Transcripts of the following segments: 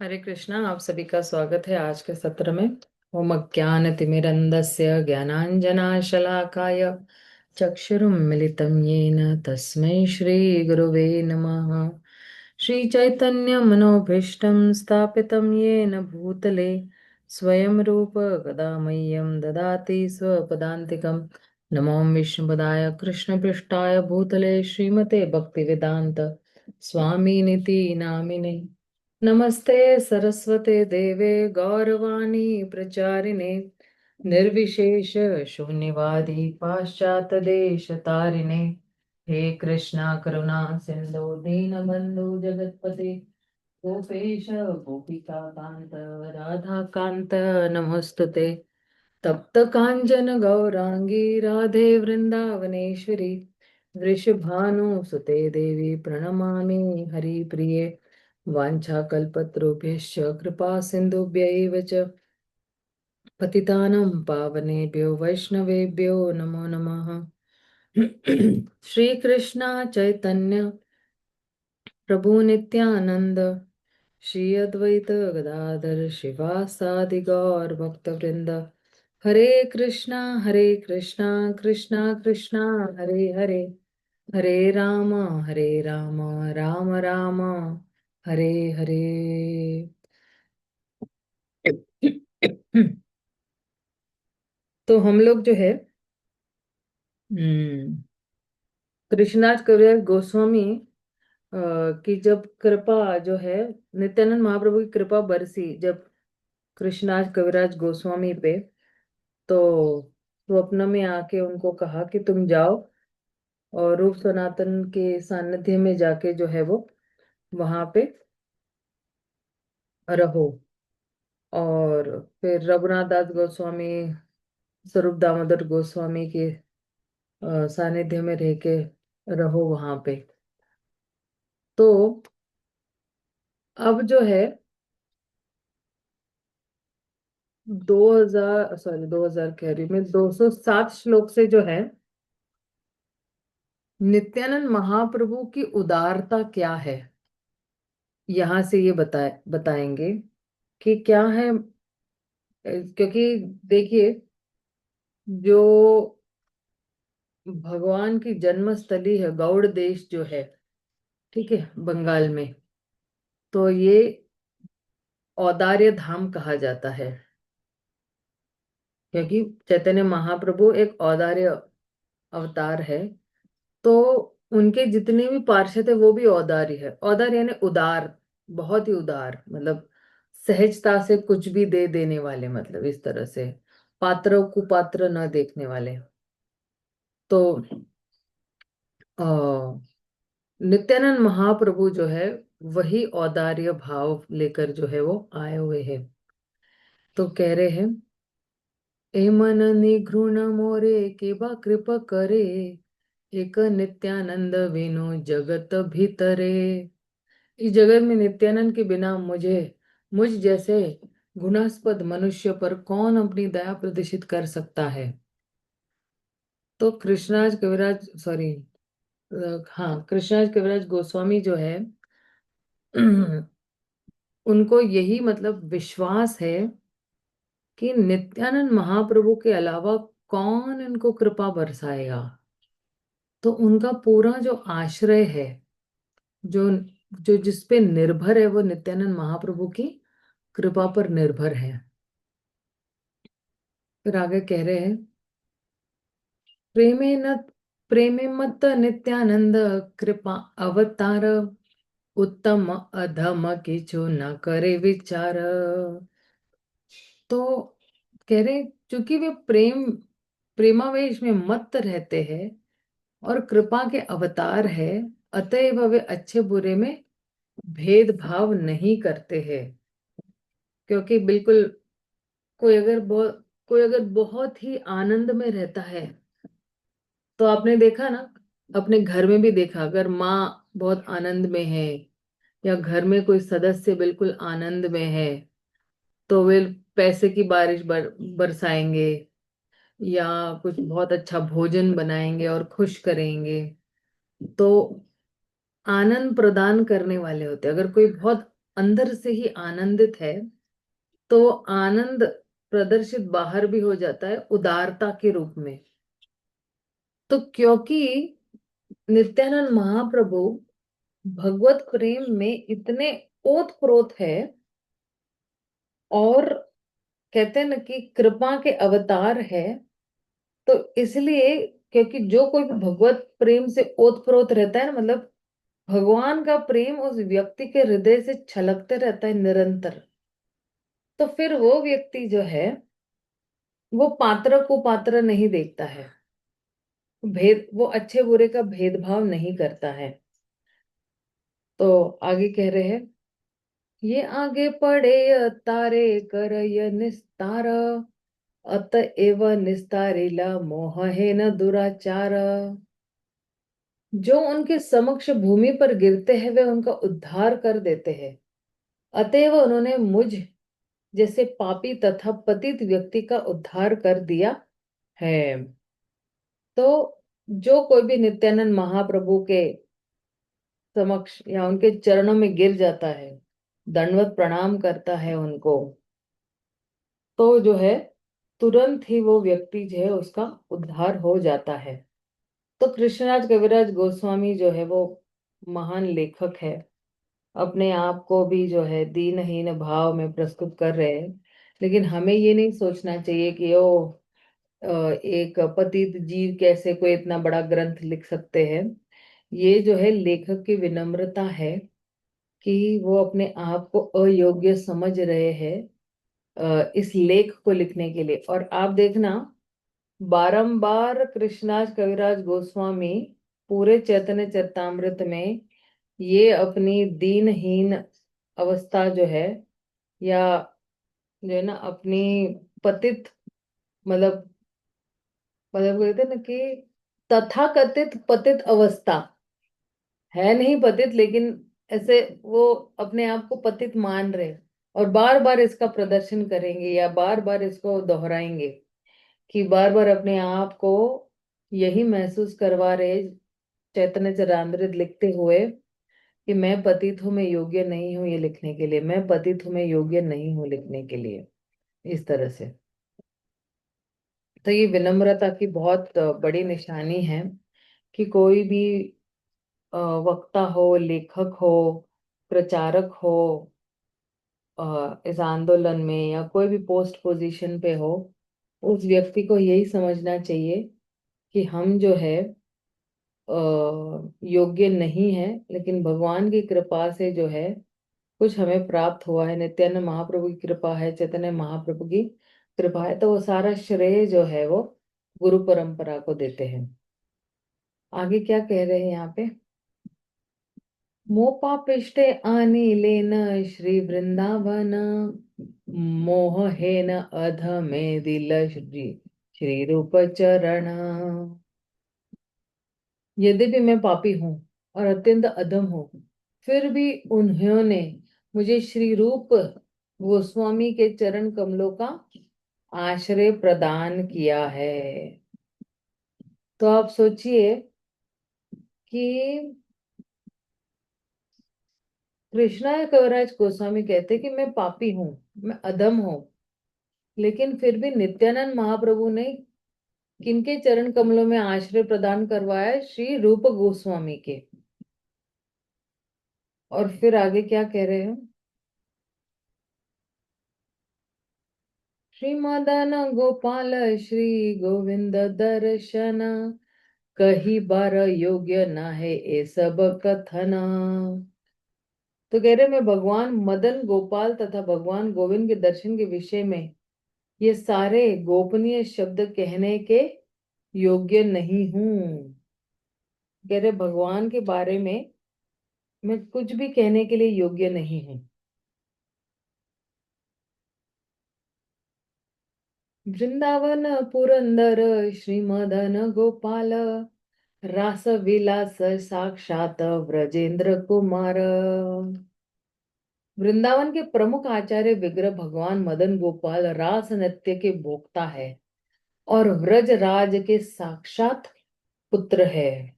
हरे कृष्णा। आप सभी का स्वागत है आज के सत्र में। ओम अज्ञानतिमिरन्धस्य ज्ञानाञ्जनाशलाकाय चक्षुरुन्मिलितं येन तस्मै श्रीगुरुवे नमः। श्रीचैतन्यमनोभीष्टं स्थापितं येन भूतले स्वयं रूप कदा मह्यं ददाति स्वपदान्तिकं। नमो विष्णुपदाय कृष्णपृष्ठाय भूतले श्रीमते भक्तिवेदान्त स्वामिनिति नामिने। नमस्ते सरस्वते देवे गौरवाणी प्रचारिणे निर्विशेष शून्यवादी पाश्चात देश तारिणे। हे कृष्णा करुणा सिंधु दीनबंधु जगतपते गोपेश गोपिका कांत राधा कांत नमोस्तुते। तप्त कांचन गौरांगी राधे वृंदावनेश्वरी वृषभानुसुते देवी प्रणमामि हरिप्रिये। वाञ्छाकल्पतरुभ्यश्च कृपा सिन्धुभ्यैव च पतितानं पावनेभ्यो वैष्णवेभ्यो नमो नमः। श्री कृष्ण चैतन्य प्रभु नित्यानंद श्री अद्वैत गदाधर शिवासादि गौर भक्तवृंद। हरे कृष्णा कृष्णा कृष्णा हरे हरे, हरे राम राम राम हरे हरे। तो हम लोग जो है कृष्णदास कविराज गोस्वामी की जब कृपा जो है, नित्यानंद महाप्रभु की कृपा बरसी जब कृष्णदास कविराज गोस्वामी पे, तो स्वप्न में आके उनको कहा कि तुम जाओ और रूप सनातन के सानिध्य में जाके जो है वो वहां पे रहो। और फिर रघुनाथ दास गोस्वामी, स्वरूप दामोदर गोस्वामी के सानिध्य में रह के रहो वहां पे। तो अब जो है 2000 कह रही मैं, 207 श्लोक से जो है नित्यानंद महाप्रभु की उदारता क्या है, यहां से ये बताएंगे कि क्या है। क्योंकि देखिए, जो भगवान की जन्मस्थली है गौड़ देश जो है, ठीक है, बंगाल में, तो ये औदार्य धाम कहा जाता है। क्योंकि चैतन्य महाप्रभु एक औदार्य अवतार है, तो उनके जितने भी पार्षद है वो भी औदार्य है। औदार्य यानी उदार, बहुत ही उदार, मतलब सहजता से कुछ भी दे देने वाले, मतलब इस तरह से पात्र कुपात्र न देखने वाले। तो अ, नित्यानंद महाप्रभु जो है वही औदार्य भाव लेकर जो है वो आए हुए हैं। तो कह रहे हैं, ए मन निघृण मोरे केबा कृप करे, एक नित्यानंद विनु जगत भीतरे। इस जगत में नित्यानंद के बिना मुझ जैसे गुणास्पद मनुष्य पर कौन अपनी दया प्रदर्शित कर सकता है। तो कृष्णराज कविराज, सॉरी, हाँ, कृष्णराज कविराज गोस्वामी जो है उनको यही मतलब विश्वास है कि नित्यानंद महाप्रभु के अलावा कौन इनको कृपा बरसाएगा। तो उनका पूरा जो आश्रय है, जो जो जिस पे निर्भर है, वो नित्यानंद महाप्रभु की कृपा पर निर्भर है। फिर आगे कह रहे हैं, प्रेमे न प्रेमे मत नित्यानंद कृपा अवतार, उत्तम अधम किछु न करे विचार। तो कह रहे चूंकि वे प्रेमावेश में मत रहते हैं और कृपा के अवतार है, अतएव वे अच्छे बुरे में भेदभाव नहीं करते हैं। क्योंकि बिल्कुल कोई अगर बहुत ही आनंद में रहता है, तो आपने देखा ना, अपने घर में भी देखा, अगर माँ बहुत आनंद में है या घर में कोई सदस्य बिल्कुल आनंद में है, तो वे पैसे की बारिश बरसाएंगे या कुछ बहुत अच्छा भोजन बनाएंगे और खुश करेंगे। तो आनंद प्रदान करने वाले होते हैं। अगर कोई बहुत अंदर से ही आनंदित है, तो आनंद प्रदर्शित बाहर भी हो जाता है उदारता के रूप में। तो क्योंकि नित्यानंद महाप्रभु भगवत प्रेम में इतने ओतप्रोत है, और कहते हैं ना कि कृपा के अवतार है, तो इसलिए, क्योंकि जो कोई भी भगवत प्रेम से ओतप्रोत रहता है ना, मतलब भगवान का प्रेम उस व्यक्ति के हृदय से छलकते रहता है निरंतर, तो फिर वो व्यक्ति जो है वो पात्र को पात्र नहीं देखता है, भेद, वो अच्छे बुरे का भेदभाव नहीं करता है। तो आगे कह रहे हैं, ये आगे पढ़े तारे कर य निस्तार, अतएव निस्तारिला मोह है न दुराचार। जो उनके समक्ष भूमि पर गिरते हैं वे उनका उद्धार कर देते हैं, अतएव उन्होंने मुझ जैसे पापी तथा पतित व्यक्ति का उद्धार कर दिया है। तो जो कोई भी नित्यानंद महाप्रभु के समक्ष या उनके चरणों में गिर जाता है, दंडवत प्रणाम करता है उनको, तो जो है तुरंत ही वो व्यक्ति जो है उसका उद्धार हो जाता है। तो कृष्णराज कविराज गोस्वामी जो है वो महान लेखक है, अपने आप को भी जो है दीनहीन भाव में प्रस्तुत कर रहे हैं। लेकिन हमें ये नहीं सोचना चाहिए कि एक पतित जीव कैसे कोई इतना बड़ा ग्रंथ लिख सकते हैं। ये जो है लेखक की विनम्रता है कि वो अपने आप को अयोग्य समझ रहे हैं इस लेख को लिखने के लिए। और आप देखना, बारंबार कृष्णदास कविराज गोस्वामी पूरे चैतन्य चरितामृत में ये अपनी दीनहीन अवस्था जो है, या जो है ना अपनी पतित, मतलब कहते हैं ना कि तथाकथित पतित अवस्था है, नहीं पतित, लेकिन ऐसे वो अपने आप को पतित मान रहे, और बार बार इसका प्रदर्शन करेंगे या बार बार इसको दोहराएंगे, कि बार बार अपने आप को यही महसूस करवा रहे चैतन्य चरितामृत लिखते हुए कि मैं पतित हूँ, मैं योग्य नहीं हूँ ये लिखने के लिए, मैं पतित हूँ, मैं योग्य नहीं हूँ लिखने के लिए, इस तरह से। तो ये विनम्रता की बहुत बड़ी निशानी है कि कोई भी वक्ता हो, लेखक हो, प्रचारक हो, इस आंदोलन में या कोई भी पोस्ट पोजीशन पे हो, उस व्यक्ति को यही समझना चाहिए कि हम जो है योग्य नहीं है, लेकिन भगवान की कृपा से जो है कुछ हमें प्राप्त हुआ है, नित्यानंद महाप्रभु की कृपा है, चैतन्य महाप्रभु की कृपा है, तो वो सारा श्रेय जो है वो गुरु परंपरा को देते हैं। आगे क्या कह रहे हैं यहाँ पे, मोपा पृष्ठे आनी लेन श्री वृंदावन, मोह है न अध में दिल श्री श्री रूप चरण। यद्यपि मैं पापी हूँ और अत्यंत अधम हूँ, फिर भी उन्होंने मुझे श्री रूप गोस्वामी के चरण कमलों का आश्रय प्रदान किया है। तो आप सोचिए कि कृष्णा कविराज गोस्वामी कहते कि मैं पापी हूँ, मैं अधम हूँ, लेकिन फिर भी नित्यानंद महाप्रभु ने किनके चरण कमलों में आश्रय प्रदान करवाया है? श्री रूप गोस्वामी के। और फिर आगे क्या कह रहे हैं, श्री मदन गोपाल श्री गोविंद दर्शन, कही बार योग्य ना है ये सब कथन। तो कह रहे मैं भगवान मदन गोपाल तथा भगवान गोविंद के दर्शन के विषय में ये सारे गोपनीय शब्द कहने के योग्य नहीं हूं। कह रहे भगवान के बारे में मैं कुछ भी कहने के लिए योग्य नहीं हूं। वृंदावन पुरंदर श्री मदन गोपाल, रास विलास साक्षात व्रजेंद्र कुमार। वृंदावन के प्रमुख आचार्य विग्रह भगवान मदन गोपाल रास नृत्य के भोक्ता है और व्रज राज के साक्षात पुत्र है।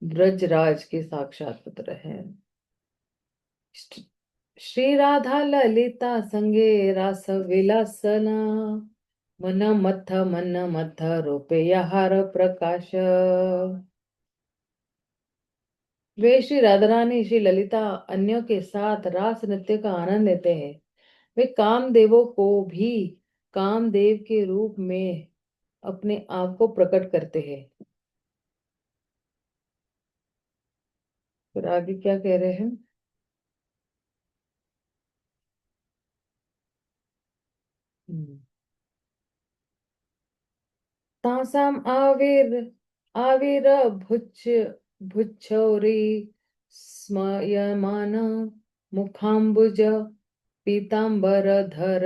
ब्रजराज के साक्षात पुत्र हैं। श्री राधा ललिता संगे रास विलासना मन मथ रूपे हार प्रकाश। वे श्री राधा रानी श्री ललिता अन्यों के साथ रास नृत्य का आनंद लेते हैं। वे कामदेवों को भी कामदेव के रूप में अपने आप को प्रकट करते हैं। फिर आगे क्या कह रहे हैं? हम्म। तासाम आविर्भुच्च भुच्छौरी स्मयमान मुखाम्बुज पीतांबरधर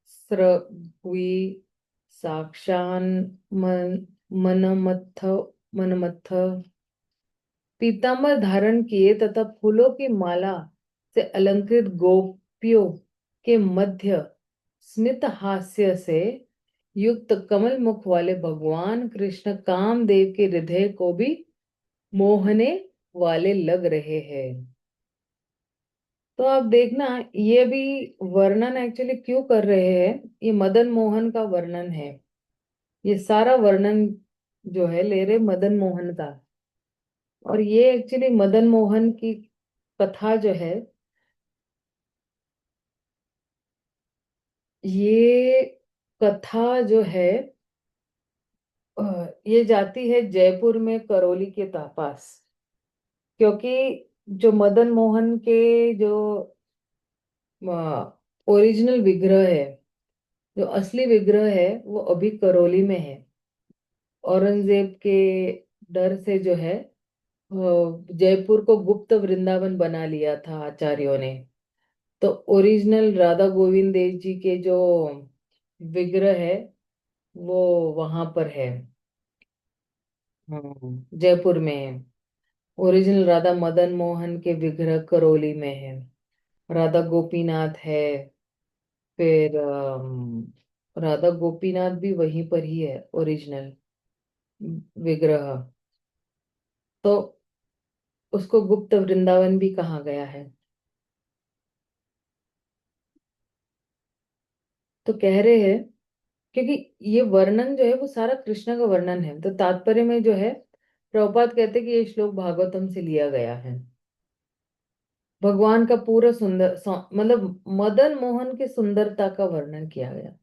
स्रग्वी साक्षान् मन मनमथ मनमथ पीतांबर धारण किए तथा फूलों की माला से अलंकृत गोपियों के मध्य स्मित हास्य से युक्त कमल मुख वाले भगवान कृष्ण कामदेव के हृदय को भी मोहने वाले लग रहे हैं। तो आप देखना, ये भी वर्णन एक्चुअली क्यों कर रहे हैं, ये मदन मोहन का वर्णन है। ये सारा वर्णन जो है ले रहे मदन मोहन का। और ये एक्चुअली मदन मोहन की कथा जो है, ये कथा जो है ये जाती है जयपुर में करौली के पास। क्योंकि जो मदन मोहन के जो ओरिजिनल विग्रह है, जो असली विग्रह है, वो अभी करौली में है। औरंगजेब के डर से जो है जयपुर को गुप्त वृंदावन बना लिया था आचार्यों ने। तो ओरिजिनल राधा गोविंद देव जी के जो विग्रह है वो वहां पर है। जयपुर में है। ओरिजिनल राधा मदन मोहन के विग्रह करौली में है। राधा गोपीनाथ है। फिर राधा गोपीनाथ भी वहीं पर ही है ओरिजिनल विग्रह। तो उसको गुप्त वृंदावन भी कहा गया है। तो कह रहे हैं, क्योंकि ये वर्णन जो है वो सारा कृष्ण का वर्णन है, तो तात्पर्य में जो है प्रभुपाद कहते हैं कि ये श्लोक भागवतम से लिया गया है। भगवान का पूरा सुंदर मतलब मदन मोहन की सुंदरता का वर्णन किया गया।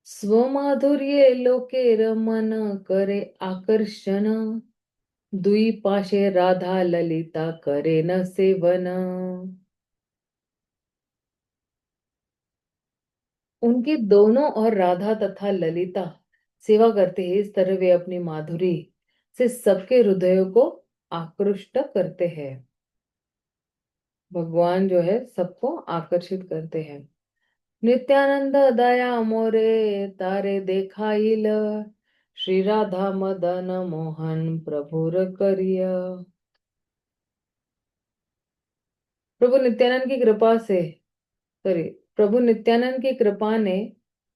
स्वमाधुर्ये लोके रमन करे आकर्षण दुई पाशे राधा ललिता करे न सेवन। उनके दोनों और राधा तथा ललिता सेवा करते हैं। इस तरह वे अपनी माधुरी से सबके हृदयों को आकृष्ट करते हैं। भगवान जो है सबको आकर्षित करते हैं। नित्यानंद दया मोरे तारे देखाइल श्री राधा मदन मोहन प्रभुर करिया। प्रभु नित्यानंद की कृपा से, सॉरी, प्रभु नित्यानंद की कृपा ने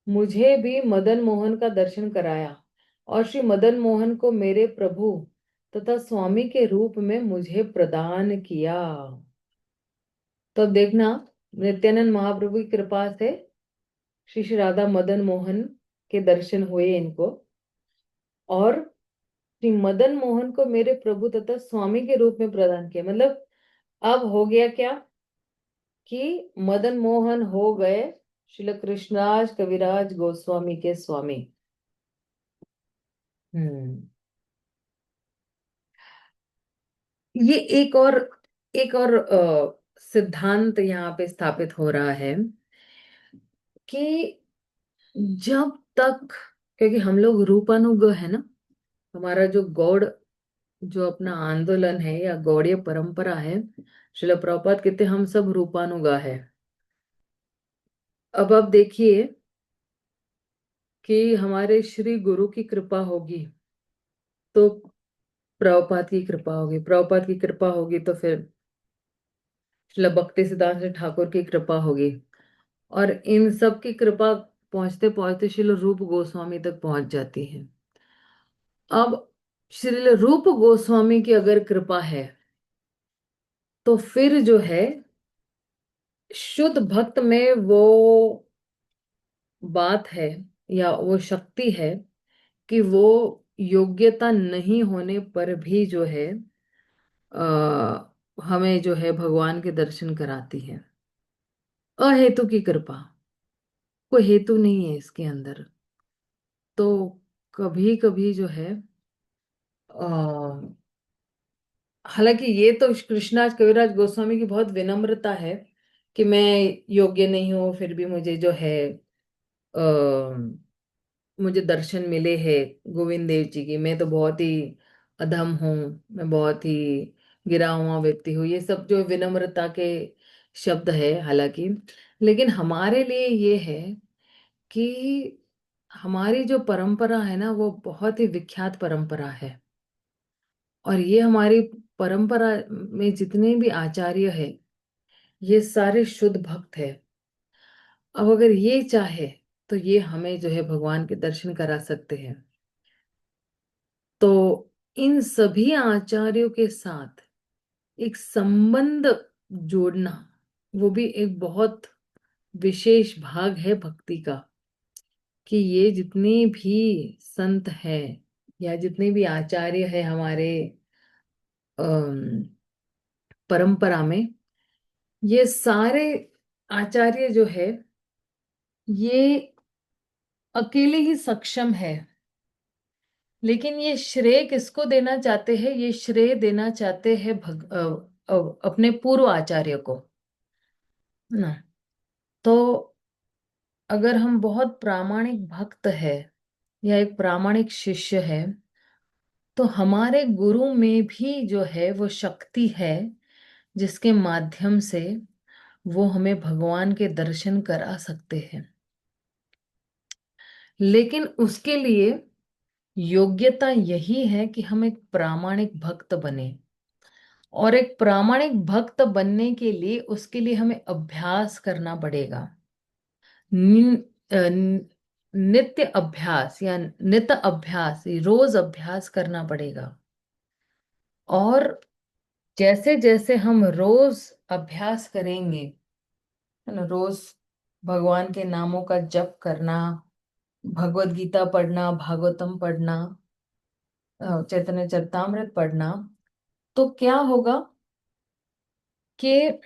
मुझे भी मदन मोहन का दर्शन कराया और श्री मदन मोहन को मेरे प्रभु तथा स्वामी के रूप में मुझे प्रदान किया। तो अब देखना, नित्यानंद महाप्रभु की कृपा से श्री श्री राधा मदन मोहन के दर्शन हुए इनको, और श्री मदन मोहन को मेरे प्रभु तथा स्वामी के रूप में प्रदान किया। मतलब अब हो गया क्या कि मदन मोहन हो गए श्रील कृष्णराज कविराज गोस्वामी के स्वामी। हम्म। ये एक और सिद्धांत यहाँ पे स्थापित हो रहा है कि जब तक, क्योंकि हम लोग रूपानुग है ना, हमारा जो गौड़ जो अपना आंदोलन है या गौड़ीय परंपरा है, श्रील प्रभुपाद कहते हैं हम सब रूपानुगा है। अब आप देखिए कि हमारे श्री गुरु की कृपा होगी तो प्रभुपाद की कृपा होगी, प्रभुपाद की कृपा होगी तो फिर श्रील भक्ति सिद्धांत ठाकुर की कृपा होगी, और इन सब की कृपा पहुंचते पहुंचते श्रील रूप गोस्वामी तक पहुंच जाती है। अब श्रील रूप गोस्वामी की अगर कृपा है तो फिर जो है शुद्ध भक्त में वो बात है या वो शक्ति है कि वो योग्यता नहीं होने पर भी जो है हमें जो है भगवान के दर्शन कराती है। अहेतु की कृपा, कोई हेतु नहीं है इसके अंदर। तो कभी कभी जो है हालांकि ये तो कृष्णाज कविराज गोस्वामी की बहुत विनम्रता है कि मैं योग्य नहीं हूं, फिर भी मुझे जो है मुझे दर्शन मिले हैं गोविंद देव जी की। मैं तो बहुत ही अधम हूँ, मैं बहुत ही गिरा हुआ व्यक्ति हूँ, ये सब जो विनम्रता के शब्द है हालांकि। लेकिन हमारे लिए ये है कि हमारी जो परंपरा है ना वो बहुत ही विख्यात परंपरा है। और ये हमारी परंपरा में जितने भी आचार्य है ये सारे शुद्ध भक्त है। अब अगर ये चाहे तो ये हमें जो है भगवान के दर्शन करा सकते हैं। तो इन सभी आचार्यों के साथ एक संबंध जोड़ना वो भी एक बहुत विशेष भाग है भक्ति का। कि ये जितने भी संत हैं या जितने भी आचार्य है हमारे अम, परंपरा में, ये सारे आचार्य जो है ये अकेले ही सक्षम है। लेकिन ये श्रेय किसको देना चाहते हैं? ये श्रेय देना चाहते हैं अपने पूर्व आचार्य को ना। तो अगर हम बहुत प्रामाणिक भक्त है या एक प्रामाणिक शिष्य है तो हमारे गुरु में भी जो है वो शक्ति है जिसके माध्यम से वो हमें भगवान के दर्शन करा सकते हैं। लेकिन उसके लिए योग्यता यही है कि हम एक प्रामाणिक भक्त बने। और एक प्रामाणिक भक्त बनने के लिए उसके लिए हमें अभ्यास करना पड़ेगा। नित्य अभ्यास या नित अभ्यास, रोज अभ्यास करना पड़ेगा। और जैसे जैसे हम रोज अभ्यास करेंगे, है ना, रोज भगवान के नामों का जप करना, भगवत गीता पढ़ना, भागवतम पढ़ना, चैतन्य चरितामृत पढ़ना, तो क्या होगा कि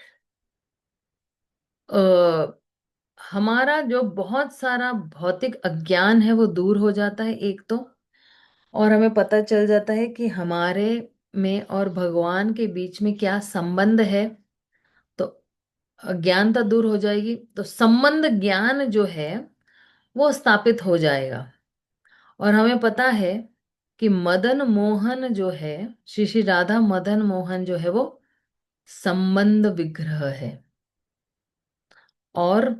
हमारा जो बहुत सारा भौतिक अज्ञान है वो दूर हो जाता है एक तो। और हमें पता चल जाता है कि हमारे में और भगवान के बीच में क्या संबंध है। तो अज्ञानता दूर हो जाएगी तो संबंध ज्ञान जो है वो स्थापित हो जाएगा। और हमें पता है कि मदन मोहन जो है, श्री श्री राधा मदन मोहन जो है वो संबंध विग्रह है। और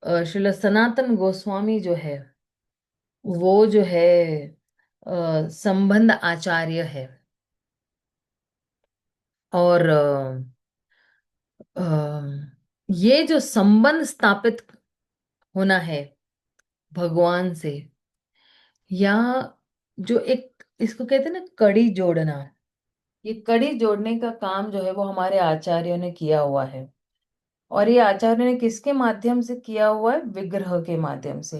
श्रील सनातन गोस्वामी जो है वो जो है संबंध आचार्य है। और ये जो संबंध स्थापित होना है भगवान से, या जो एक इसको कहते हैं ना कड़ी जोड़ना, ये कड़ी जोड़ने का काम जो है वो हमारे आचार्यों ने किया हुआ है। और ये आचार्य ने किसके माध्यम से किया हुआ है? विग्रह के माध्यम से।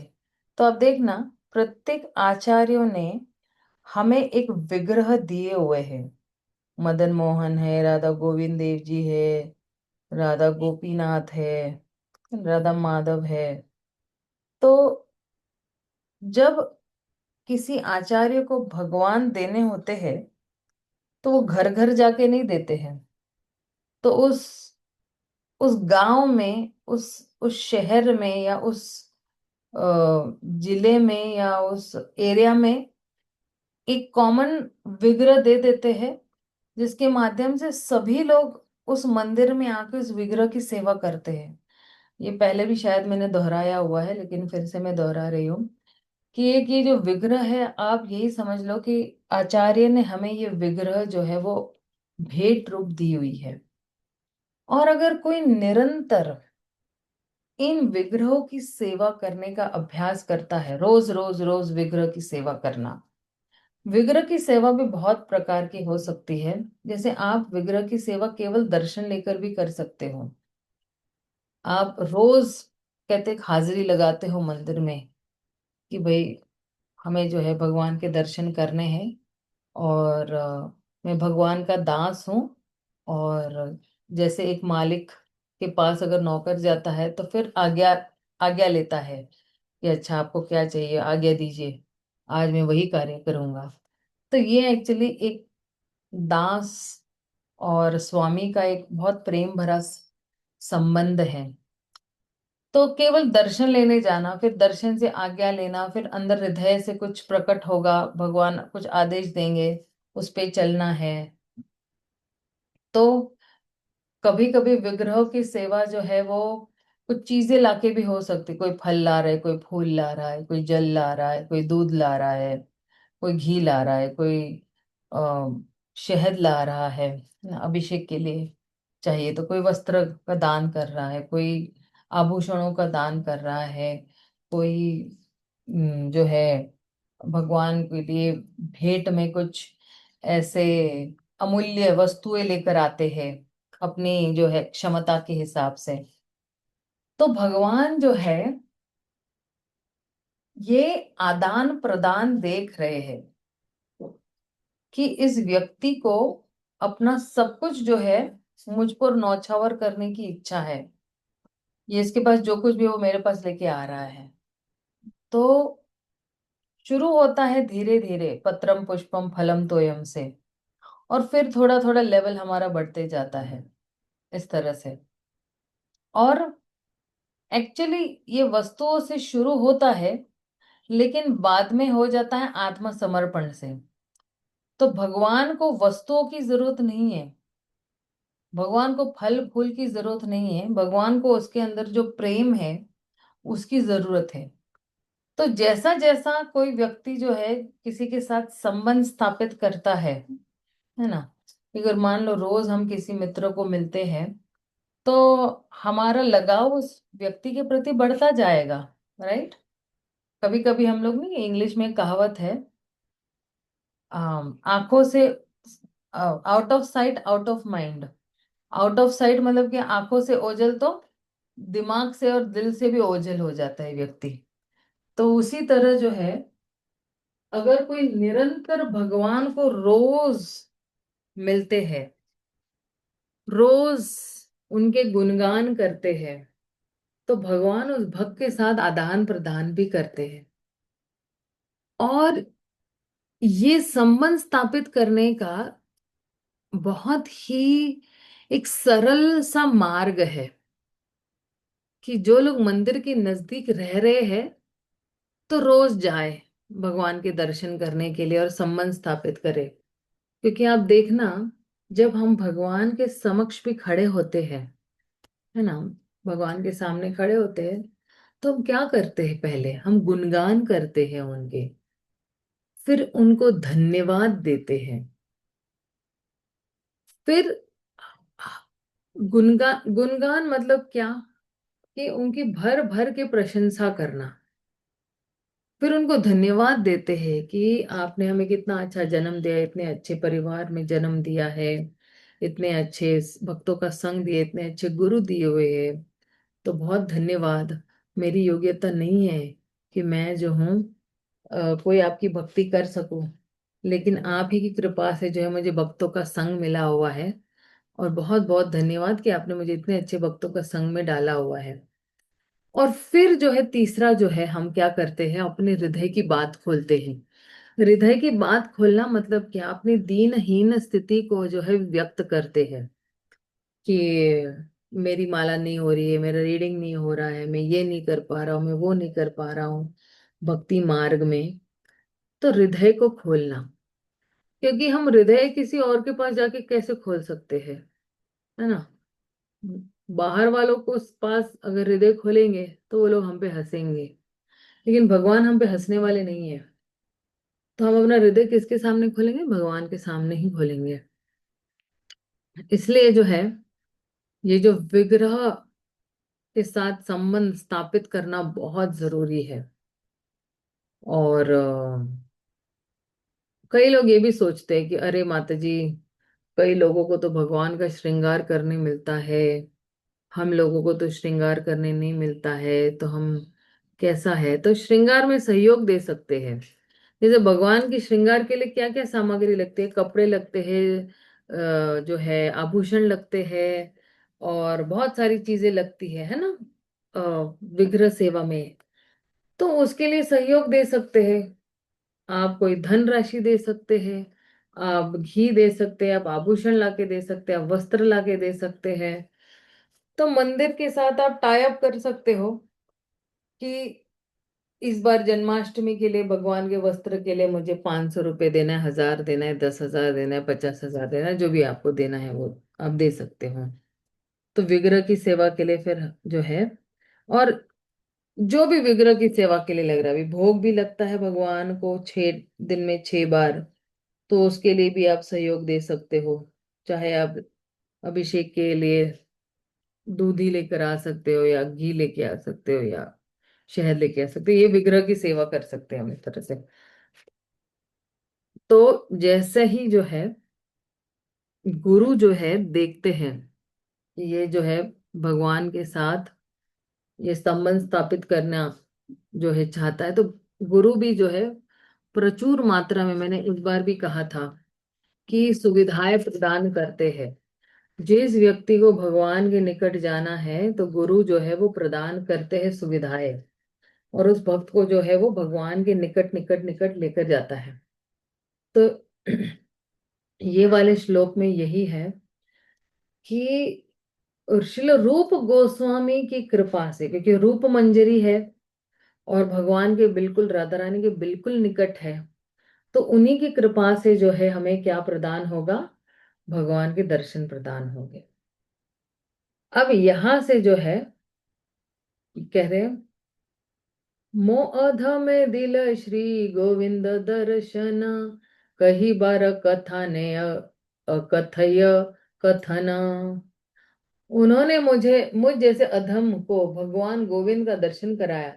तो अब देखना, प्रत्येक आचार्यों ने हमें एक विग्रह दिए हुए हैं। मदन मोहन है, राधा गोविंद देव जी है, राधा गोपीनाथ है, राधा माधव है। तो जब किसी आचार्य को भगवान देने होते हैं तो वो घर घर जाके नहीं देते हैं। तो उस गांव में, उस शहर में या उस अ, जिले में या उस एरिया में एक कॉमन विग्रह दे देते हैं जिसके माध्यम से सभी लोग उस मंदिर में आके उस विग्रह की सेवा करते हैं। ये पहले भी शायद मैंने दोहराया हुआ है लेकिन फिर से मैं दोहरा रही हूँ कि एक ये जो विग्रह है, आप यही समझ लो कि आचार्य ने हमें ये विग्रह जो है वो भेंट रूप दी हुई है। और अगर कोई निरंतर इन विग्रहों की सेवा करने का अभ्यास करता है, रोज रोज रोज विग्रह की सेवा करना। विग्रह की सेवा भी बहुत प्रकार की हो सकती है। जैसे आप विग्रह की सेवा केवल दर्शन लेकर भी कर सकते हो। आप रोज कहते एक हाजिरी लगाते हो मंदिर में कि भाई हमें जो है भगवान के दर्शन करने हैं, और मैं भगवान का दास हूँ। और जैसे एक मालिक के पास अगर नौकर जाता है तो फिर आज्ञा आज्ञा लेता है कि अच्छा आपको क्या चाहिए, आज्ञा दीजिए, आज मैं वही कार्य करूंगा। तो ये एक्चुअली एक दास और स्वामी का एक बहुत प्रेम भरा संबंध है। तो केवल दर्शन लेने जाना, फिर दर्शन से आज्ञा लेना, फिर अंदर हृदय से कुछ प्रकट होगा, भगवान कुछ आदेश देंगे, उस पे चलना है। तो कभी कभी विग्रह की सेवा जो है वो कुछ चीजें लाके भी हो सकती, कोई फल ला रहा है, कोई फूल ला रहा है, कोई जल ला रहा है, कोई दूध ला रहा है, कोई घी ला रहा है, कोई अ, शहद ला रहा है ना, अभिषेक के लिए चाहिए, तो कोई वस्त्र का दान कर रहा है, कोई आभूषणों का दान कर रहा है, कोई जो है भगवान के लिए भेंट में कुछ ऐसे अमूल्य वस्तुएं लेकर आते हैं अपनी जो है क्षमता के हिसाब से। तो भगवान जो है ये आदान प्रदान देख रहे हैं कि इस व्यक्ति को अपना सब कुछ जो है मुझ पर नौछावर करने की इच्छा है। ये इसके पास जो कुछ भी है वो मेरे पास लेके आ रहा है। तो शुरू होता है धीरे धीरे, पत्रम पुष्पम फलम तोयम से, और फिर थोड़ा थोड़ा लेवल हमारा बढ़ते जाता है इस तरह से। और एक्चुअली ये वस्तुओं से शुरू होता है, लेकिन बाद में हो जाता है आत्मसमर्पण से। तो भगवान को वस्तुओं की जरूरत नहीं है, भगवान को फल फूल की जरूरत नहीं है, भगवान को उसके अंदर जो प्रेम है उसकी जरूरत है। तो जैसा जैसा कोई व्यक्ति जो है किसी के साथ संबंध स्थापित करता है ना, अगर मान लो रोज हम किसी मित्र को मिलते हैं तो हमारा लगाव उस व्यक्ति के प्रति बढ़ता जाएगा, राइट। कभी कभी हम लोग नहीं, इंग्लिश में एक कहावत है, आंखों से out of sight out of mind. Out of site मतलब कि आंखों से ओझल तो दिमाग से और दिल से भी ओझल हो जाता है व्यक्ति। तो उसी तरह जो है, अगर कोई निरंतर भगवान को रोज मिलते हैं, रोज उनके गुणगान करते हैं, तो भगवान उस भक्त के साथ आदान प्रदान भी करते हैं। और ये संबंध स्थापित करने का बहुत ही एक सरल सा मार्ग है कि जो लोग मंदिर के नजदीक रह रहे हैं तो रोज जाए भगवान के दर्शन करने के लिए और संबंध स्थापित करे। क्योंकि आप देखना, जब हम भगवान के समक्ष भी खड़े होते हैं, है ना, भगवान के सामने खड़े होते हैं, तो हम क्या करते हैं, पहले हम गुणगान करते हैं उनके, फिर उनको धन्यवाद देते हैं, फिर गुणगान गुणगान मतलब क्या, कि उनकी भर भर के प्रशंसा करना, फिर उनको धन्यवाद देते हैं कि आपने हमें कितना अच्छा जन्म दिया, इतने अच्छे परिवार में जन्म दिया है, इतने अच्छे भक्तों का संग दिए, इतने अच्छे गुरु दिए हुए हैं, तो बहुत धन्यवाद। मेरी योग्यता नहीं है कि मैं जो हूँ कोई आपकी भक्ति कर सकूं, लेकिन आप ही की कृपा से जो है मुझे भक्तों का संग मिला हुआ है, और बहुत बहुत धन्यवाद कि आपने मुझे इतने अच्छे भक्तों का संग में डाला हुआ है। और फिर जो है तीसरा जो है, हम क्या करते हैं, अपने हृदय की बात खोलते हैं। हृदय की बात खोलना मतलब क्या, अपनी दीनहीन स्थिति को जो है व्यक्त करते हैं कि मेरी माला नहीं हो रही है, मेरा रीडिंग नहीं हो रहा है, मैं ये नहीं कर पा रहा हूँ, मैं वो नहीं कर पा रहा हूँ भक्ति मार्ग में। तो हृदय को खोलना, क्योंकि हम हृदय किसी और के पास जाके कैसे खोल सकते हैं, है ना। बाहर वालों को उस पास अगर हृदय खोलेंगे तो वो लोग हम पे हंसेंगे, लेकिन भगवान हम पे हंसने वाले नहीं है। तो हम अपना हृदय किसके सामने खोलेंगे, भगवान के सामने ही खोलेंगे। इसलिए जो है, ये जो विग्रह के साथ संबंध स्थापित करना बहुत जरूरी है। और कई लोग ये भी सोचते हैं कि अरे माता जी, कई लोगों को तो भगवान का श्रृंगार करने मिलता है, हम लोगों को तो श्रृंगार करने नहीं मिलता है, तो हम कैसा है, तो श्रृंगार में सहयोग दे सकते हैं। जैसे भगवान की श्रृंगार के लिए क्या क्या सामग्री लगती है, कपड़े लगते हैं, जो है आभूषण लगते हैं, और बहुत सारी चीजें लगती है ना, विग्रह सेवा में। तो उसके लिए सहयोग दे सकते हैं। आप कोई धन राशि दे सकते हैं, आप घी दे सकते हैं, आप आभूषण लाके दे सकते हैं, आप वस्त्र लाके दे सकते हैं। तो मंदिर के साथ आप टाई अप कर सकते हो कि इस बार जन्माष्टमी के लिए भगवान के वस्त्र के लिए मुझे 500 रुपये देना है, 1000 देना है, 10,000 देना है, 50,000 देना है, जो भी आपको देना है वो आप दे सकते हो। तो विग्रह की सेवा के लिए फिर जो है, और जो भी विग्रह की सेवा के लिए लग रहा है, अभी भोग भी लगता है भगवान को 6 दिन में 6 बार, तो उसके लिए भी आप सहयोग दे सकते हो। चाहे आप अभिषेक के लिए दूध ही लेकर आ सकते हो, या घी लेके आ सकते हो, या शहद लेके आ सकते हो, ये विग्रह की सेवा कर सकते हैं हम इस तरह से। तो जैसे ही जो है गुरु जो है देखते हैं, ये जो है भगवान के साथ ये संबंध स्थापित करना जो है चाहता है, तो गुरु भी जो है प्रचुर मात्रा में, मैंने इस बार भी कहा था, कि सुविधाएं प्रदान करते हैं। जिस व्यक्ति को भगवान के निकट जाना है, तो गुरु जो है वो प्रदान करते हैं सुविधाएं, और उस भक्त को जो है वो भगवान के निकट निकट निकट लेकर जाता है। तो ये वाले श्लोक में यही है कि श्रील रूप गोस्वामी की कृपा से, क्योंकि रूप मंजरी है और भगवान के बिल्कुल, राधा रानी के बिल्कुल निकट है, तो उन्हीं की कृपा से जो है हमें क्या प्रदान होगा, भगवान के दर्शन प्रदान होंगे। अब यहां से जो है कह रहे हैं, मोह में दिल श्री गोविंद दर्शन, कही बार कथा ने अकथय कथना। उन्होंने मुझ जैसे अधम को भगवान गोविंद का दर्शन कराया।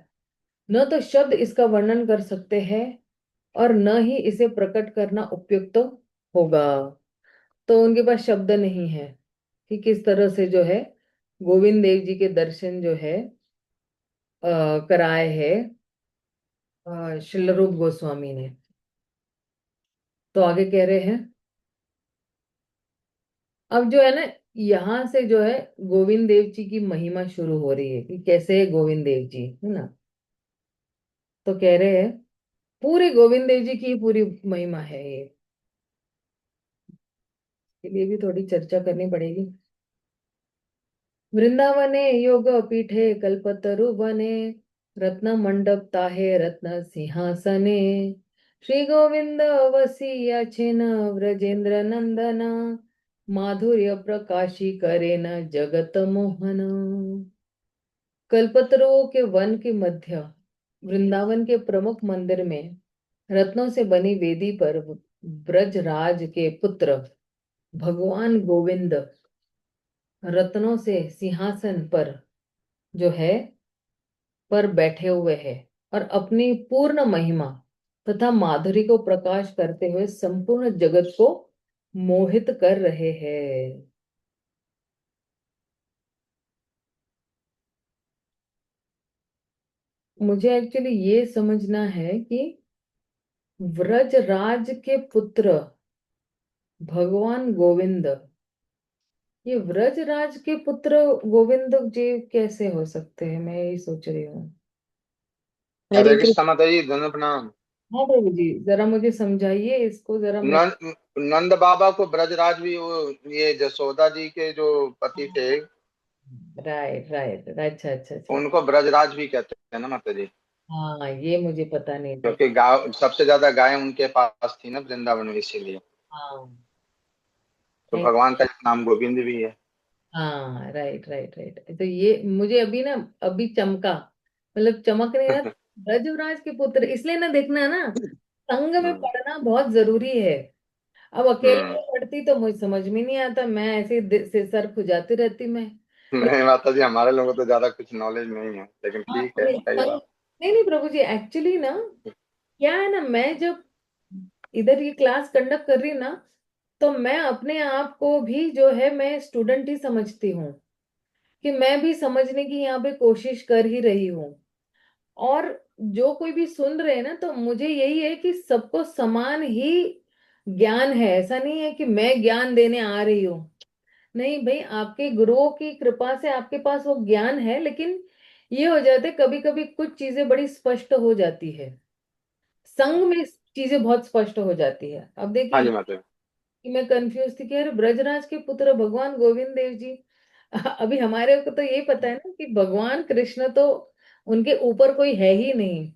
न तो शब्द इसका वर्णन कर सकते हैं, और न ही इसे प्रकट करना उपयुक्त होगा। तो उनके पास शब्द नहीं है कि किस तरह से जो है गोविंद देव जी के दर्शन जो है कराए हैं श्रील रूप गोस्वामी ने। तो आगे कह रहे हैं, अब जो है ना, यहाँ से जो है गोविंद देव जी की महिमा शुरू हो रही है कि कैसे है गोविंद देव जी, है ना। तो कह रहे हैं पूरे गोविंद देव जी की पूरी महिमा है ये, के लिए भी थोड़ी चर्चा करनी पड़ेगी। वृंदावने योग पीठे कल्पतरु वने, रत्न मंडप ताहे रत्न सिंहासने, श्री गोविंद वसिया छिन व्रजेंद्र नंदना, माधुर्य प्रकाशी करे न जगत मोहन। कल्पतरुओं के वन के मध्य वृंदावन के प्रमुख मंदिर में रत्नों से बनी वेदी पर ब्रजराज के पुत्र भगवान गोविंद रत्नों से सिंहासन पर जो है पर बैठे हुए हैं, और अपनी पूर्ण महिमा तथा माधुरी को प्रकाश करते हुए संपूर्ण जगत को मोहित कर रहे हैं। मुझे एक्चुअली ये समझना है कि व्रजराज के पुत्र भगवान गोविंद, ये व्रजराज के पुत्र गोविंद जी कैसे हो सकते हैं, मैं यही सोच रही हूँ। हरे हरे कृष्णा माता जी, धन्य प्रणाम। हाँ प्रभु जी, जरा मुझे समझाइए इसको जरा मैं। नंद बाबा को ब्रजराज भी वो, ये जसोदा जी के जो पति थे, राइट राइट, अच्छा अच्छा अच्छा। उनको ब्रजराज भी कहते हैं ना माता जी। हाँ ये मुझे पता नहीं था। क्योंकि गाय, सबसे ज्यादा गाय उनके पास थी ना वृंदावन में, इसीलिए। हाँ तो एक, भगवान का एक नाम गोविंद भी है। हाँ राइट राइट राइट, तो ये मुझे अभी ना, अभी चमका, मतलब चमक नहीं रहा। ब्रजराज के पुत्र इसलिए ना, देखना है ना, संग में हम्म। पढ़ना बहुत जरूरी है। अब अकेले हम्म। में पढ़ती तो मुझे समझ में नहीं आता, मैं ऐसे ही से सर खुजाती रहती मैं। नहीं माता जी, हमारे लोगों को तो ज्यादा कुछ नॉलेज नहीं है, लेकिन हाँ ठीक है, सही संग, बात। नहीं नहीं प्रभु जी, एक्चुअली ना क्या है ना, मैं जब इधर ये क्लास कंडक्ट कर रही हूँ ना, तो मैं अपने आप को भी जो है मैं स्टूडेंट ही समझती हूँ। कि मैं भी समझने की यहाँ पे कोशिश कर ही रही हूँ। और जो कोई भी सुन रहे हैं ना, तो मुझे यही है कि सबको समान ही ज्ञान है। ऐसा नहीं है कि मैं ज्ञान देने आ रही हूँ। नहीं भाई, आपके गुरुओं की कृपा से आपके पास वो ज्ञान है, लेकिन ये हो जाते कभी कभी कुछ चीजें बड़ी स्पष्ट हो जाती है, संग में चीजें बहुत स्पष्ट हो जाती है। अब हाँ देखिए जी माता जी। कि मैं कंफ्यूज थी कि अरे ब्रजराज के पुत्र भगवान गोविंद देव जी। अभी हमारे को तो ये पता है ना कि भगवान कृष्ण तो उनके ऊपर कोई है ही नहीं।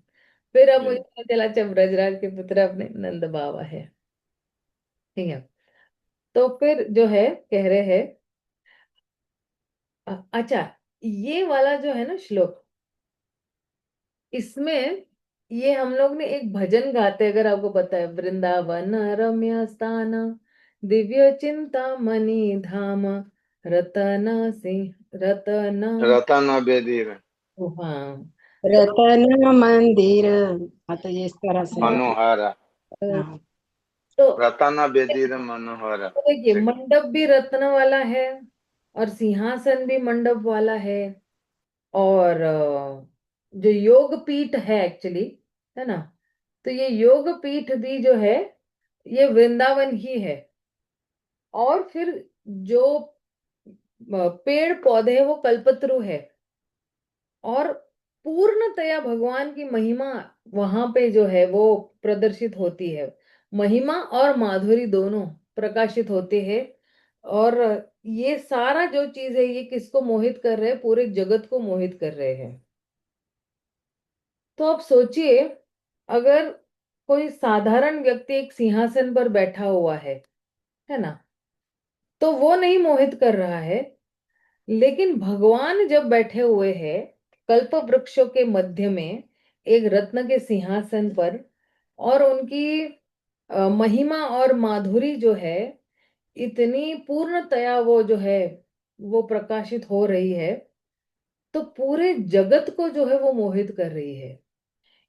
फिर अब मुझे हम्म। पता चला अच्छा ब्रजराज के पुत्र अपने नंद बाबा है। ठीक है। तो फिर जो है कह रहे हैं अच्छा, ये वाला जो है ना श्लोक, इसमें ये हम लोग ने एक भजन गाते हैं, अगर आपको पता है, वृंदावन रम्य स्थान दिव्य चिंता मणि धाम रतन सिंह रतन। रतन बेदीर हाँ। तो रतन मंदिर। हाँ, तो ये इस तरह से है। मनोहर। हाँ। तो रतन बेदीर मनोहर। तो देखिए ठीक है। मंडप भी रत्न वाला है, और सिंहासन भी मंडप वाला है, और जो योग पीठ है एक्चुअली, है ना, तो ये योग पीठ भी जो है ये वृंदावन ही है। और फिर जो पेड़ पौधे हैं वो कल्पतरु है। और पूर्णतया भगवान की महिमा वहां पे जो है वो प्रदर्शित होती है। महिमा और माधुरी दोनों प्रकाशित होते हैं। और ये सारा जो चीज है ये किसको मोहित कर रहे हैं? पूरे जगत को मोहित कर रहे हैं। तो आप सोचिए, अगर कोई साधारण व्यक्ति एक सिंहासन पर बैठा हुआ है ना, तो वो नहीं मोहित कर रहा है। लेकिन भगवान जब बैठे हुए हैं कल्प वृक्षों के मध्य में एक रत्न के सिंहासन पर, और उनकी महिमा और माधुरी जो है इतनी पूर्णतया वो जो है वो प्रकाशित हो रही है, तो पूरे जगत को जो है वो मोहित कर रही है।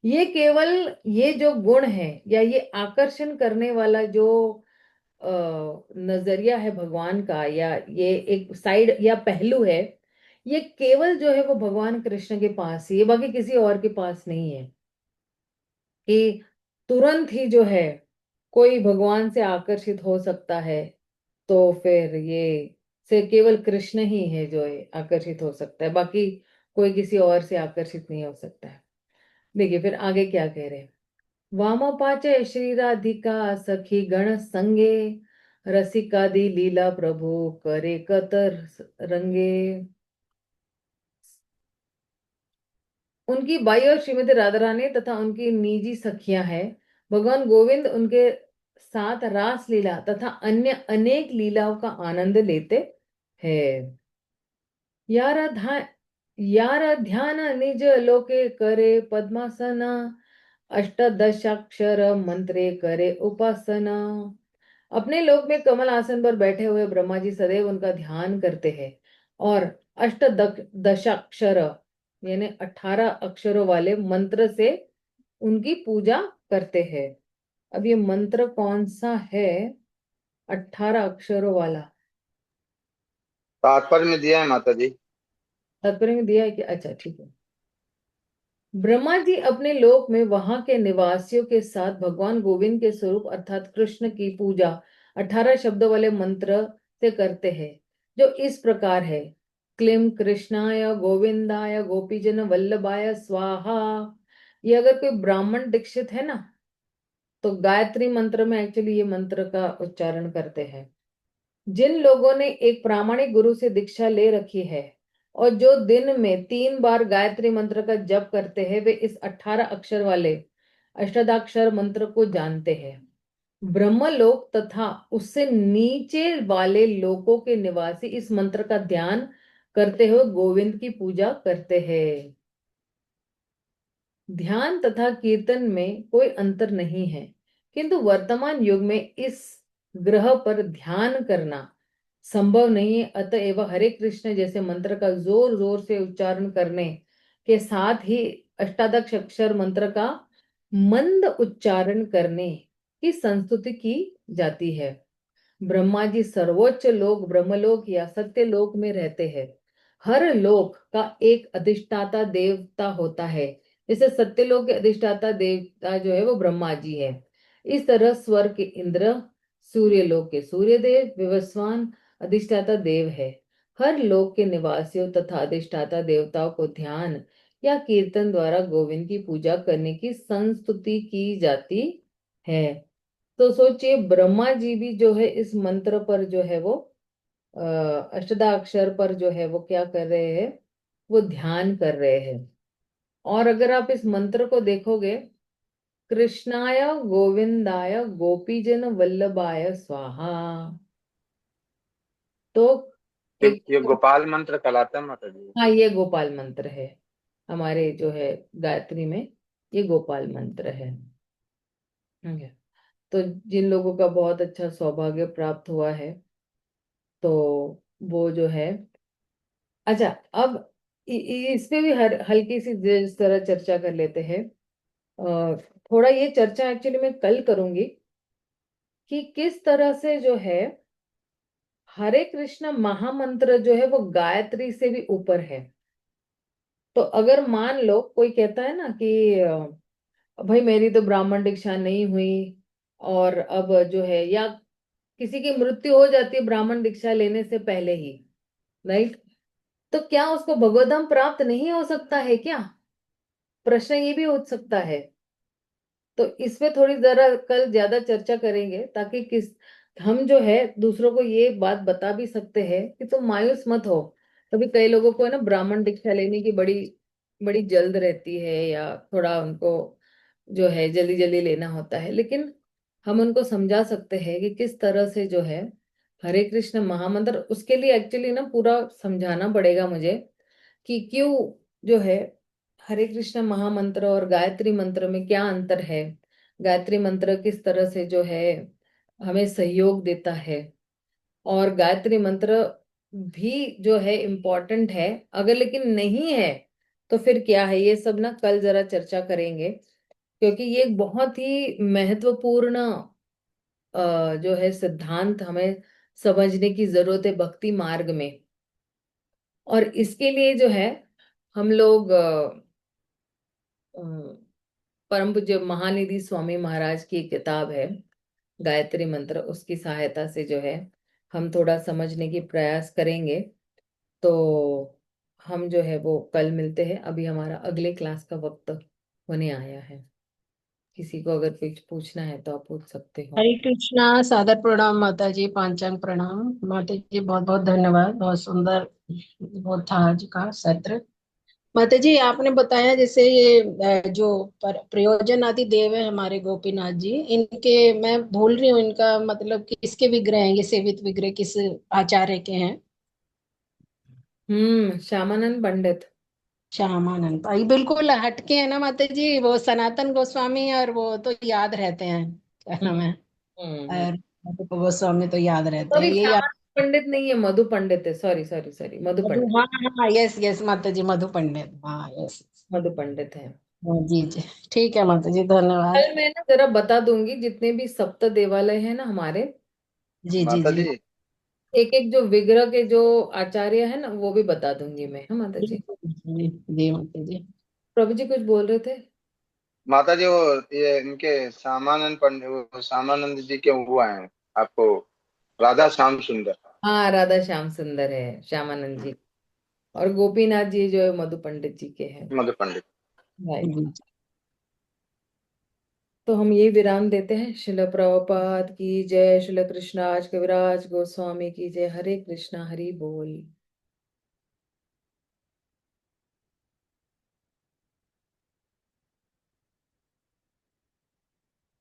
ये केवल ये जो गुण है या ये आकर्षण करने वाला जो अ, नजरिया है भगवान का, या ये एक साइड या पहलू है, ये केवल जो है वो भगवान कृष्ण के पास ही है, बाकी किसी और के पास नहीं है। कि तुरंत ही जो है कोई भगवान से आकर्षित हो सकता है, तो फिर ये से केवल कृष्ण ही है जो है आकर्षित हो सकता है, बाकी कोई किसी और से आकर्षित नहीं हो सकता है। देखिए फिर आगे क्या कह रहे हैं। वामपाचे श्री राधिका सखी गण संगे रसिकादि लीला प्रभु करे कतर रंगे। उनकी बाई और श्रीमती राधा रानी तथा उनकी निजी सखियां हैं। भगवान गोविंद उनके साथ रास लीला तथा अन्य अनेक लीलाओं का आनंद लेते हैं। यार ध्यान, यार ध्यान निज लोके करे पद्मासना अष्टादशाक्षर मंत्रे करे उपासना। अपने लोक में कमल आसन पर बैठे हुए ब्रह्मा जी सदैव उनका ध्यान करते हैं, और अष्ट दशाक्षर यानी 18 अक्षरों वाले मंत्र से उनकी पूजा करते हैं। अब ये मंत्र कौन सा है 18 अक्षरों वाला? तात्पर्य में दिया है माता जी। तात्पर्य में दिया है कि अच्छा ठीक है। ब्रह्मा जी अपने लोक में वहां के निवासियों के साथ भगवान गोविंद के स्वरूप अर्थात कृष्ण की पूजा 18 शब्दों वाले मंत्र से करते हैं, जो इस प्रकार है। क्लीं कृष्णाय गोविंदाय गोपीजन वल्लभाय स्वाहा। ये अगर कोई ब्राह्मण दीक्षित है ना, तो गायत्री मंत्र में एक्चुअली ये मंत्र का उच्चारण करते हैं। जिन लोगों ने एक प्रामाणिक गुरु से दीक्षा ले रखी है और जो दिन में 3 बार गायत्री मंत्र का जप करते हैं, वे इस 18 अक्षर वाले अष्टाक्षर मंत्र को जानते हैं। ब्रह्मलोक तथा उससे नीचे वाले लोकों के निवासी इस मंत्र का ध्यान करते हुए गोविंद की पूजा करते हैं। ध्यान तथा कीर्तन में कोई अंतर नहीं है, किंतु वर्तमान युग में इस ग्रह पर ध्यान करना संभव नहीं है। अतएव हरे कृष्ण जैसे मंत्र का जोर जोर से उच्चारण करने के साथ ही अष्टादश अक्षर मंत्र का मंद उच्चारण करने की संस्तुति की जाती है। ब्रह्मा जी सर्वोच्च लोक ब्रह्मलोक या सत्य लोक में रहते हैं। हर लोक का एक अधिष्ठाता देवता होता है। जैसे सत्यलोक के अधिष्ठाता देवता जो है वो ब्रह्मा जी है, इस तरह स्वर्ग के इंद्र, सूर्यलोक के सूर्यदेव विवस्वान अधिष्ठाता देव है। हर लोक के निवासियों तथा अधिष्ठाता देवताओं को ध्यान या कीर्तन द्वारा गोविंद की पूजा करने की संस्तुति की जाती है। तो सोचिए, ब्रह्मा जी भी जो है इस मंत्र पर जो है वो अष्टदाक्षर पर जो है वो क्या कर रहे हैं, वो ध्यान कर रहे हैं। और अगर आप इस मंत्र को देखोगे, कृष्णाय गोविंदाय गोपीजन वल्लभाय स्वाहा, तो एक, ये गोपाल मंत्र कहलाता है माता जी। हाँ ये गोपाल मंत्र है, हमारे जो है गायत्री में ये गोपाल मंत्र है। ठीक है। तो जिन लोगों का बहुत अच्छा सौभाग्य प्राप्त हुआ है, तो वो जो है, अच्छा, अब इस पे भी हल्की सी जिस तरह चर्चा कर लेते हैं। अ, थोड़ा ये चर्चा एक्चुअली मैं कल करूंगी कि किस तरह से जो है हरे कृष्ण महामंत्र जो है वो गायत्री से भी ऊपर है। तो अगर मान लो कोई कहता है ना कि भाई मेरी तो ब्राह्मण दीक्षा नहीं हुई, और अब जो है, या किसी की मृत्यु हो जाती है ब्राह्मण दीक्षा लेने से पहले ही, राइट, तो क्या उसको भगवतधाम प्राप्त नहीं हो सकता है क्या? प्रश्न ये भी हो सकता है। तो इस पे थोड़ी जरा कल ज्यादा चर्चा करेंगे, ताकि किस हम जो है दूसरों को ये बात बता भी सकते हैं कि तुम मायूस मत हो। कभी कई लोगों को है ना ब्राह्मण दीक्षा लेने की बड़ी बड़ी जल्द रहती है, या थोड़ा उनको जो है जल्दी जल्दी लेना होता है, लेकिन हम उनको समझा सकते हैं कि किस तरह से जो है हरे कृष्ण महामंत्र, उसके लिए एक्चुअली ना पूरा समझाना पड़ेगा मुझे कि क्यों जो है हरे कृष्ण महामंत्र और गायत्री मंत्र में क्या अंतर है। गायत्री मंत्र किस तरह से जो है हमें सहयोग देता है, और गायत्री मंत्र भी जो है इम्पोर्टेंट है, अगर लेकिन नहीं है तो फिर क्या है, ये सब ना कल जरा चर्चा करेंगे। क्योंकि ये एक बहुत ही महत्वपूर्ण जो है सिद्धांत हमें समझने की जरूरत है भक्ति मार्ग में। और इसके लिए जो है हम लोग परम पूज्य महानिधि स्वामी महाराज की एक किताब है गायत्री मंत्र, उसकी सहायता से जो है हम थोड़ा समझने की प्रयास करेंगे। तो हम जो है वो कल मिलते हैं। अभी हमारा अगले क्लास का वक्त होने आया है। किसी को अगर कुछ पूछना है तो आप पूछ सकते हो। हरे कृष्णा। सादर प्रणाम माता जी, पांचांग प्रणाम माता जी, बहुत बहुत धन्यवाद। बहुत सुंदर वो था आज का सत्र। माता जी आपने बताया जैसे ये जो प्रयोजन आदि देव है हमारे गोपीनाथ जी, इनके मैं भूल रही हूँ इनका मतलब किसके विग्रह हैं, ये सेवित विग्रह किस आचार्य के हैं? श्यामानंद पंडित। श्यामानंद भाई बिल्कुल हटके है ना माता जी, वो सनातन गोस्वामी और वो तो याद रहते हैं, क्या नाम हम्म है, हम्म और मधु गोस्वामी तो याद रहते हैं सॉरी, ये याद। श्यामानंद पंडित नहीं है, मधु पंडित है। सॉरी सॉरी सॉरी, मधु मधु, पंडित। हाँ हाँ यस यस माता जी, मधु पंडित, हाँ यस। मधु पंडित है। जी जी, ठीक है माता जी, धन्यवाद। कल मैं ना जरा बता दूंगी जितने भी सप्त देवालय है ना हमारे, जी जी माता जी। जी। एक एक जो विग्रह के जो आचार्य है ना वो भी बता दूंगी मैं, हाँ माता जी। जी जी माता जी। प्रभु जी कुछ बोल रहे थे? माता जी वो ये इनके श्यामानंद पंडित, वो श्यामानंद जी के हुआ है आपको, राधा श्याम सुंदर। हाँ, राधा श्याम सुंदर है श्यामानंद जी, और गोपीनाथ जी जो है मधु पंडित जी के हैं। मधु पंडित। राइट। जी। तो हम ये विराम देते हैं। शिल प्रभुपाद की जय, शिल कृष्णाज कविराज गोस्वामी की जय। हरे कृष्णा, हरि बोल।